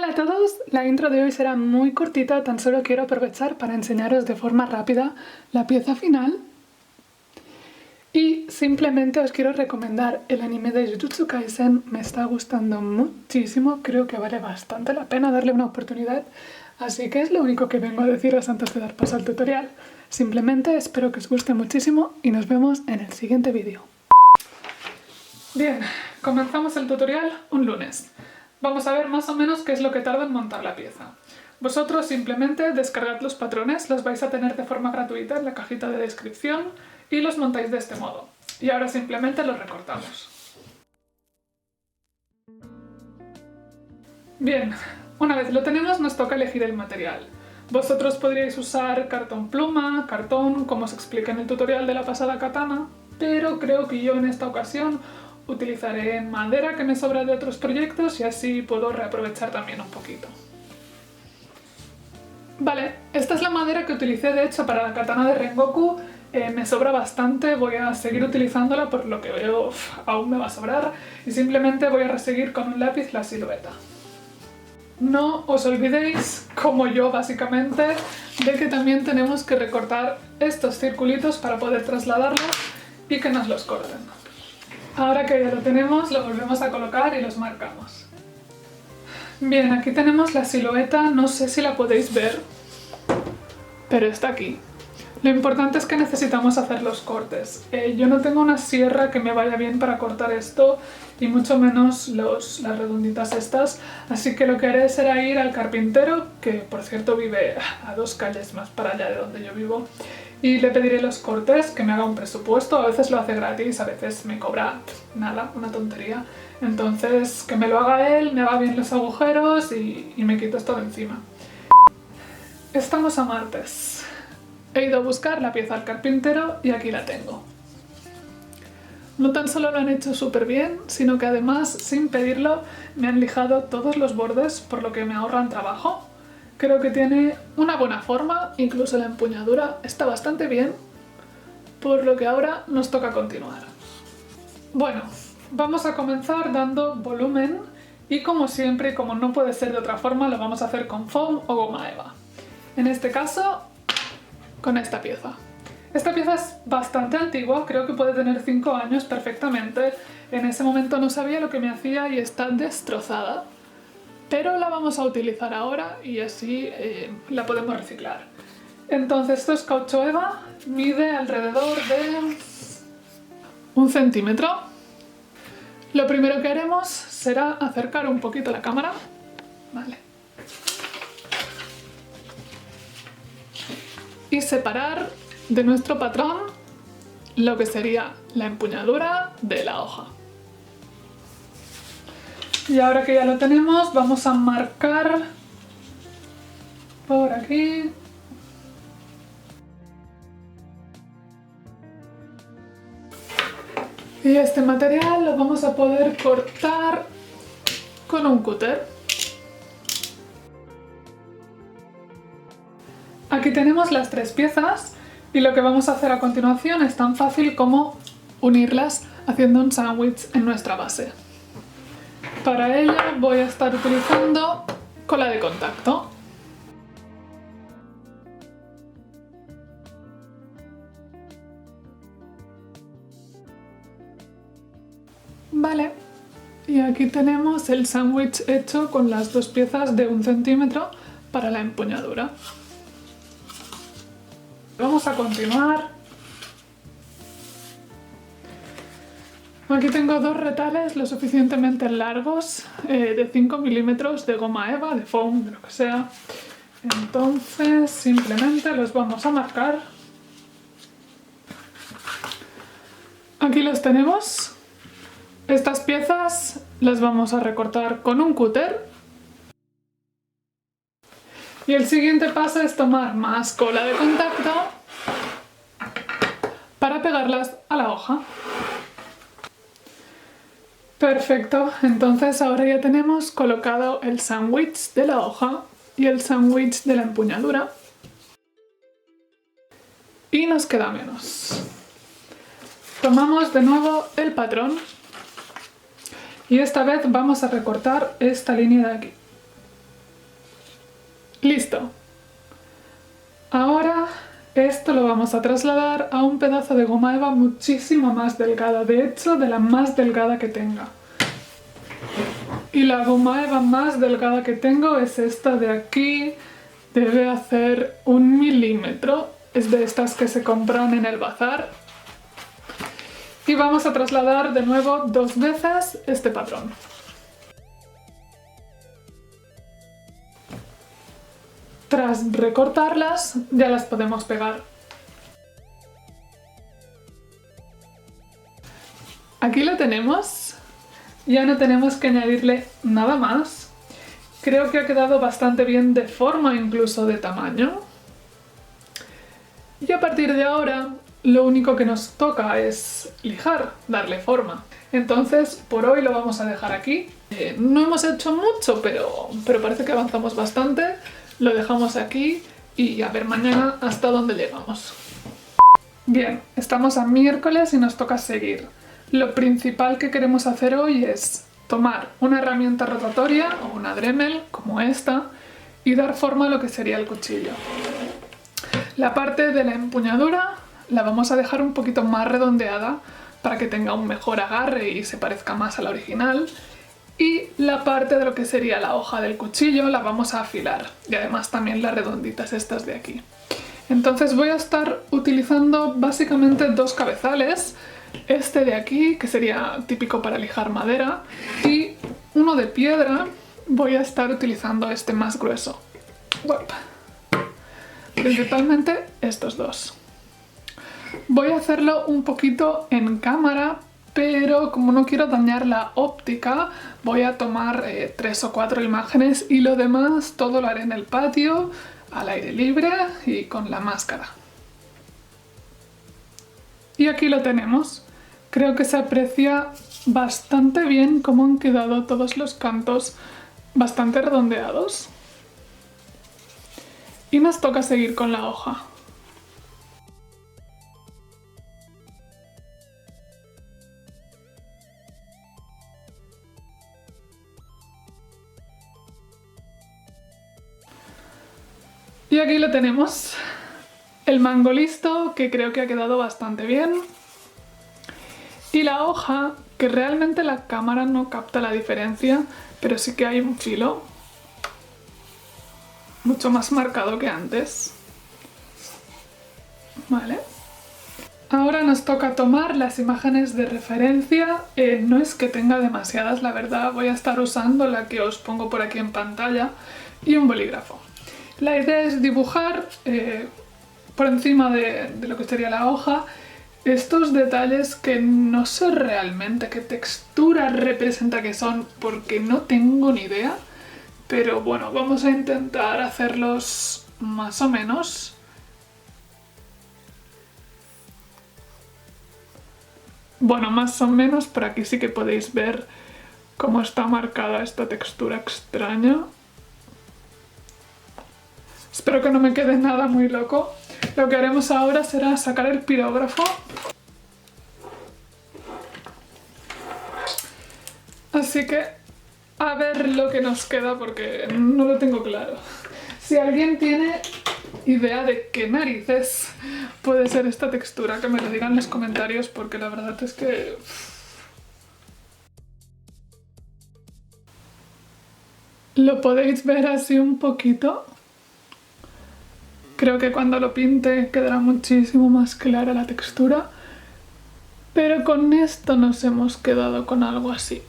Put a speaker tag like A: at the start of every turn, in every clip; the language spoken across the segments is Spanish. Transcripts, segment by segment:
A: Hola a todos, la intro de hoy será muy cortita, tan solo quiero aprovechar para enseñaros de forma rápida la pieza final. Y simplemente os quiero recomendar el anime de Jujutsu Kaisen, me está gustando muchísimo, creo que vale bastante la pena darle una oportunidad, así que es lo único que vengo a deciros antes de dar paso al tutorial. Simplemente espero que os guste muchísimo y nos vemos en el siguiente vídeo. Bien, comenzamos el tutorial un lunes. Vamos a ver más o menos qué es lo que tarda en montar la pieza. Vosotros simplemente descargad los patrones, los vais a tener de forma gratuita en la cajita de descripción y los montáis de este modo. Y ahora simplemente los recortamos. Bien, una vez lo tenemos nos toca elegir el material. Vosotros podríais usar cartón pluma, cartón, como os expliqué en el tutorial de la pasada katana, pero creo que yo en esta ocasión utilizaré madera que me sobra de otros proyectos y así puedo reaprovechar también un poquito. Vale, esta es la madera que utilicé de hecho para la katana de Rengoku. Me sobra bastante, voy a seguir utilizándola, por lo que veo aún me va a sobrar y simplemente voy a reseguir con un lápiz la silueta. No os olvidéis, como yo básicamente, de que también tenemos que recortar estos circulitos para poder trasladarlos y que nos los corten. Ahora que ya lo tenemos, lo volvemos a colocar y los marcamos. Bien, aquí tenemos la silueta, no sé si la podéis ver, pero está aquí. Lo importante es que necesitamos hacer los cortes. Yo no tengo una sierra que me vaya bien para cortar esto y mucho menos las redonditas estas, así que lo que haré será ir al carpintero, que por cierto vive a 2 calles más para allá de donde yo vivo, y le pediré los cortes, que me haga un presupuesto. A veces lo hace gratis, a veces me cobra nada, una tontería. Entonces que me lo haga él, me haga bien los agujeros y me quito esto de encima. Estamos a martes. He ido a buscar la pieza al carpintero y aquí la tengo. No tan solo lo han hecho súper bien, sino que además, sin pedirlo, me han lijado todos los bordes, por lo que me ahorran trabajo. Creo que tiene una buena forma, incluso la empuñadura está bastante bien, por lo que ahora nos toca continuar. Bueno, vamos a comenzar dando volumen y como siempre, como no puede ser de otra forma, lo vamos a hacer con foam o goma eva. En este caso, con esta pieza. Esta pieza es bastante antigua, creo que puede tener 5 años perfectamente. En ese momento no sabía lo que me hacía y está destrozada. Pero la vamos a utilizar ahora y así la podemos reciclar. Entonces esto es caucho eva, mide alrededor de 1 centímetro. Lo primero que haremos será acercar un poquito la cámara. Vale. Y separar de nuestro patrón lo que sería la empuñadura de la hoja. Y ahora que ya lo tenemos, vamos a marcar por aquí. Y este material lo vamos a poder cortar con un cúter. Aquí tenemos las 3 piezas y lo que vamos a hacer a continuación es tan fácil como unirlas haciendo un sándwich en nuestra base. Para ello voy a estar utilizando cola de contacto. Vale, y aquí tenemos el sándwich hecho con las 2 piezas de 1 centímetro para la empuñadura. Vamos a continuar. Aquí tengo 2 retales lo suficientemente largos, de 5 milímetros de goma eva, de foam, de lo que sea. Entonces simplemente los vamos a marcar. Aquí los tenemos. Estas piezas las vamos a recortar con un cúter. Y el siguiente paso es tomar más cola de contacto para pegarlas a la hoja. Perfecto, entonces ahora ya tenemos colocado el sándwich de la hoja y el sándwich de la empuñadura. Y nos queda menos. Tomamos de nuevo el patrón y esta vez vamos a recortar esta línea de aquí. Listo. Ahora esto lo vamos a trasladar a un pedazo de goma eva muchísimo más delgada, de hecho de la más delgada que tenga. Y la goma eva más delgada que tengo es esta de aquí, debe hacer 1 milímetro, es de estas que se compran en el bazar. Y vamos a trasladar de nuevo 2 veces este patrón. Tras recortarlas, ya las podemos pegar. Aquí lo tenemos. Ya no tenemos que añadirle nada más. Creo que ha quedado bastante bien de forma, incluso de tamaño. Y a partir de ahora, lo único que nos toca es lijar, darle forma. Entonces, por hoy lo vamos a dejar aquí. No hemos hecho mucho, pero parece que avanzamos bastante. Lo dejamos aquí y a ver mañana hasta dónde llegamos. Bien, estamos a miércoles y nos toca seguir. Lo principal que queremos hacer hoy es tomar una herramienta rotatoria o una Dremel como esta y dar forma a lo que sería el cuchillo. La parte de la empuñadura la vamos a dejar un poquito más redondeada para que tenga un mejor agarre y se parezca más a la original. Y la parte de lo que sería la hoja del cuchillo la vamos a afilar y además también las redonditas estas de aquí. Entonces voy a estar utilizando básicamente 2 cabezales, este de aquí que sería típico para lijar madera y uno de piedra. Voy a estar utilizando este más grueso. Principalmente estos dos. Voy a hacerlo un poquito en cámara, pero como no quiero dañar la óptica, voy a tomar 3 o 4 imágenes y lo demás todo lo haré en el patio, al aire libre y con la máscara. Y aquí lo tenemos. Creo que se aprecia bastante bien cómo han quedado todos los cantos bastante redondeados. Y nos toca seguir con la hoja. Y aquí lo tenemos, el mango listo, que creo que ha quedado bastante bien. Y la hoja, que realmente la cámara no capta la diferencia, pero sí que hay un filo mucho más marcado que antes. Vale. Ahora nos toca tomar las imágenes de referencia. No es que tenga demasiadas, la verdad, voy a estar usando la que os pongo por aquí en pantalla y un bolígrafo. La idea es dibujar por encima de lo que sería la hoja estos detalles que no sé realmente qué textura representa que son porque no tengo ni idea, pero bueno, vamos a intentar hacerlos más o menos. Bueno, más o menos, por aquí sí que podéis ver cómo está marcada esta textura extraña. Espero que no me quede nada muy loco. Lo que haremos ahora será sacar el pirógrafo. Así que a ver lo que nos queda porque no lo tengo claro. Si alguien tiene idea de qué narices puede ser esta textura, que me lo digan en los comentarios porque la verdad es que... Lo podéis ver así un poquito. Creo que cuando lo pinte quedará muchísimo más clara la textura, pero con esto nos hemos quedado con algo así.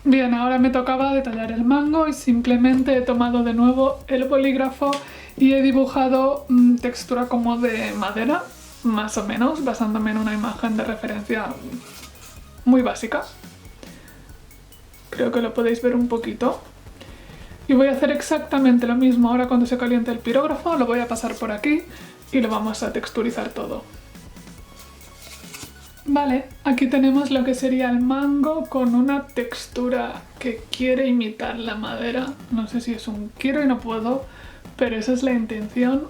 A: Bien, ahora me tocaba detallar el mango y simplemente he tomado de nuevo el bolígrafo y he dibujado textura como de madera, más o menos, basándome en una imagen de referencia muy básica. Creo que lo podéis ver un poquito. Y voy a hacer exactamente lo mismo ahora cuando se caliente el pirógrafo, lo voy a pasar por aquí y lo vamos a texturizar todo. Vale, aquí tenemos lo que sería el mango con una textura que quiere imitar la madera. No sé si es un quiero y no puedo, pero esa es la intención.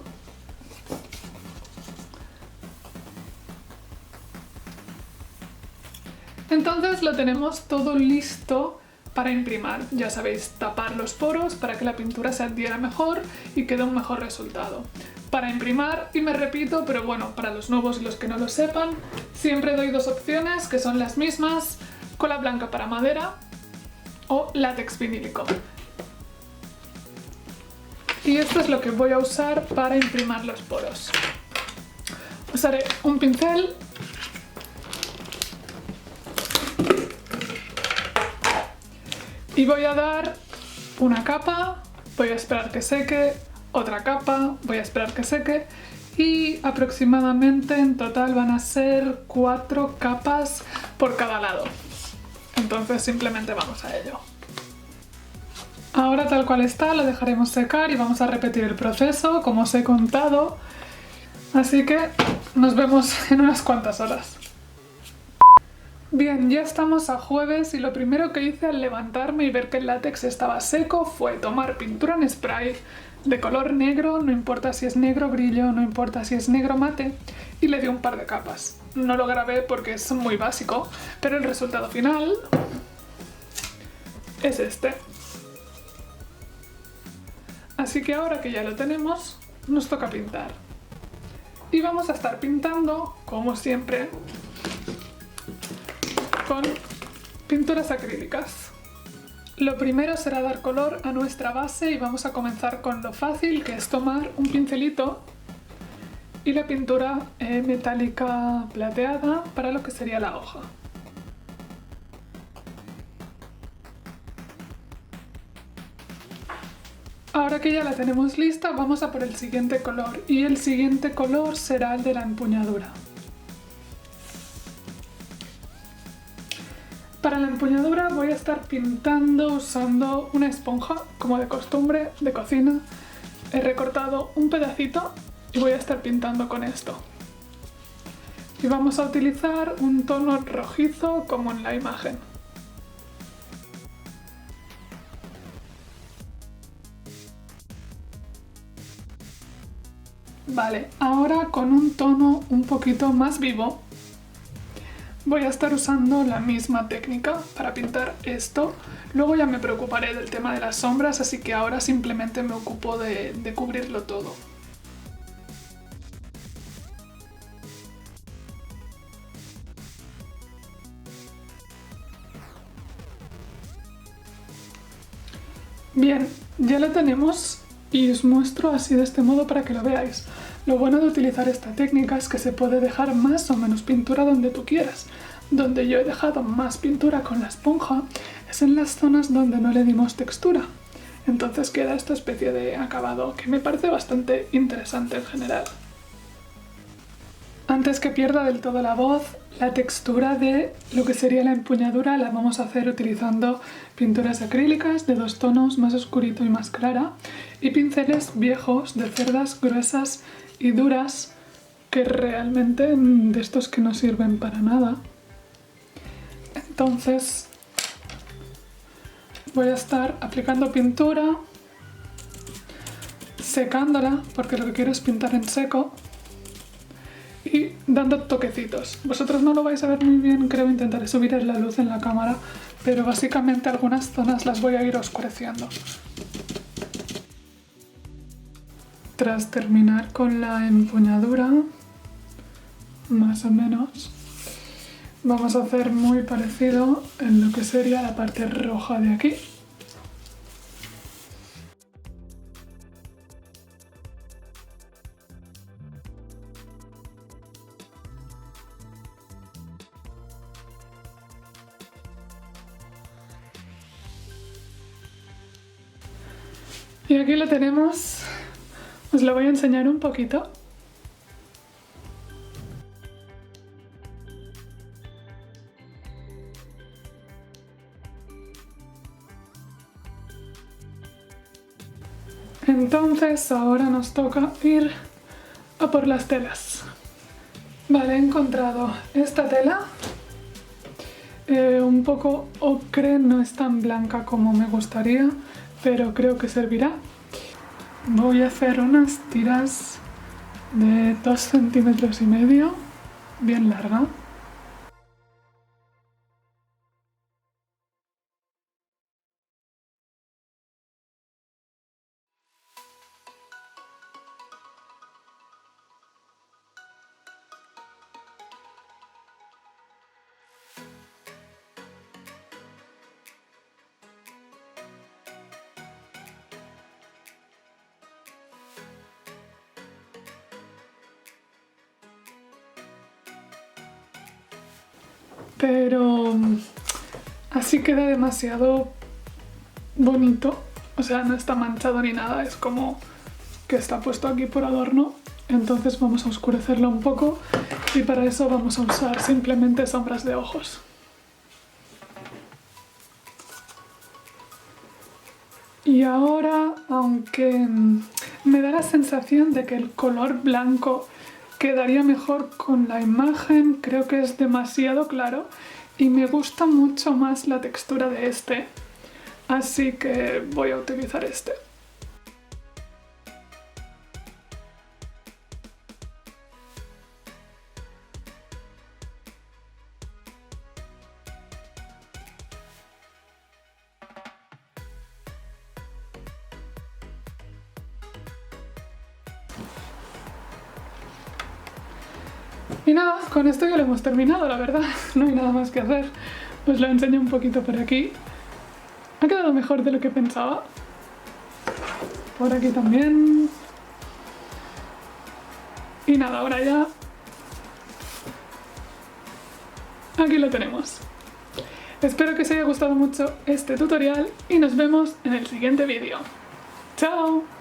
A: Entonces lo tenemos todo listo para imprimar. Ya sabéis, tapar los poros para que la pintura se adhiera mejor y quede un mejor resultado. Para imprimar, y me repito, pero bueno, para los nuevos y los que no lo sepan, siempre doy dos opciones que son las mismas: cola blanca para madera o látex vinílico. Y esto es lo que voy a usar para imprimir los poros. Usaré un pincel y voy a dar una capa, voy a esperar que seque, otra capa, voy a esperar que seque, y aproximadamente en total van a ser 4 capas por cada lado. Entonces simplemente vamos a ello. Ahora tal cual está, lo dejaremos secar y vamos a repetir el proceso como os he contado. Así que nos vemos en unas cuantas horas. Bien, ya estamos a jueves y lo primero que hice al levantarme y ver que el látex estaba seco fue tomar pintura en spray de color negro, no importa si es negro brillo, no importa si es negro mate, y le di un par de capas. No lo grabé porque es muy básico, pero el resultado final es este. Así que ahora que ya lo tenemos, nos toca pintar. Y vamos a estar pintando, como siempre, con pinturas acrílicas. Lo primero será dar color a nuestra base y vamos a comenzar con lo fácil, que es tomar un pincelito y la pintura metálica plateada para lo que sería la hoja. Ahora que ya la tenemos lista, vamos a por el siguiente color, y el siguiente color será el de la empuñadura. Para la empuñadura voy a estar pintando usando una esponja, como de costumbre, de cocina. He recortado un pedacito y voy a estar pintando con esto. Y vamos a utilizar un tono rojizo como en la imagen. Vale, ahora con un tono un poquito más vivo voy a estar usando la misma técnica para pintar esto. Luego ya me preocuparé del tema de las sombras, así que ahora simplemente me ocupo de cubrirlo todo. Bien, ya lo tenemos y os muestro así de este modo para que lo veáis. Lo bueno de utilizar esta técnica es que se puede dejar más o menos pintura donde tú quieras. Donde yo he dejado más pintura con la esponja es en las zonas donde no le dimos textura. Entonces queda esta especie de acabado que me parece bastante interesante en general. Antes que pierda del todo la voz, la textura de lo que sería la empuñadura la vamos a hacer utilizando pinturas acrílicas de dos tonos, más oscurito y más clara, y pinceles viejos de cerdas gruesas y duras, que realmente de estos que no sirven para nada. Entonces voy a estar aplicando pintura, secándola, porque lo que quiero es pintar en seco, y dando toquecitos. Vosotros no lo vais a ver muy bien, creo, intentaré subir la luz en la cámara, pero básicamente algunas zonas las voy a ir oscureciendo. Tras terminar con la empuñadura, más o menos, vamos a hacer muy parecido en lo que sería la parte roja de aquí. Y aquí lo tenemos, os lo voy a enseñar un poquito. Entonces ahora nos toca ir a por las telas. Vale, he encontrado esta tela, un poco ocre, no es tan blanca como me gustaría, pero creo que servirá. Voy a hacer unas tiras de 2,5 centímetros, bien larga. pero así queda demasiado bonito. O sea, no está manchado ni nada, es como que está puesto aquí por adorno. Entonces vamos a oscurecerlo un poco y para eso vamos a usar simplemente sombras de ojos. Y ahora, aunque me da la sensación de que el color blanco quedaría mejor con la imagen, creo que es demasiado claro y me gusta mucho más la textura de este, así que voy a utilizar este. Y nada, con esto ya lo hemos terminado, la verdad. No hay nada más que hacer. Os lo enseño un poquito por aquí. Ha quedado mejor de lo que pensaba. Por aquí también. Y nada, ahora ya... aquí lo tenemos. Espero que os haya gustado mucho este tutorial y nos vemos en el siguiente vídeo. ¡Chao!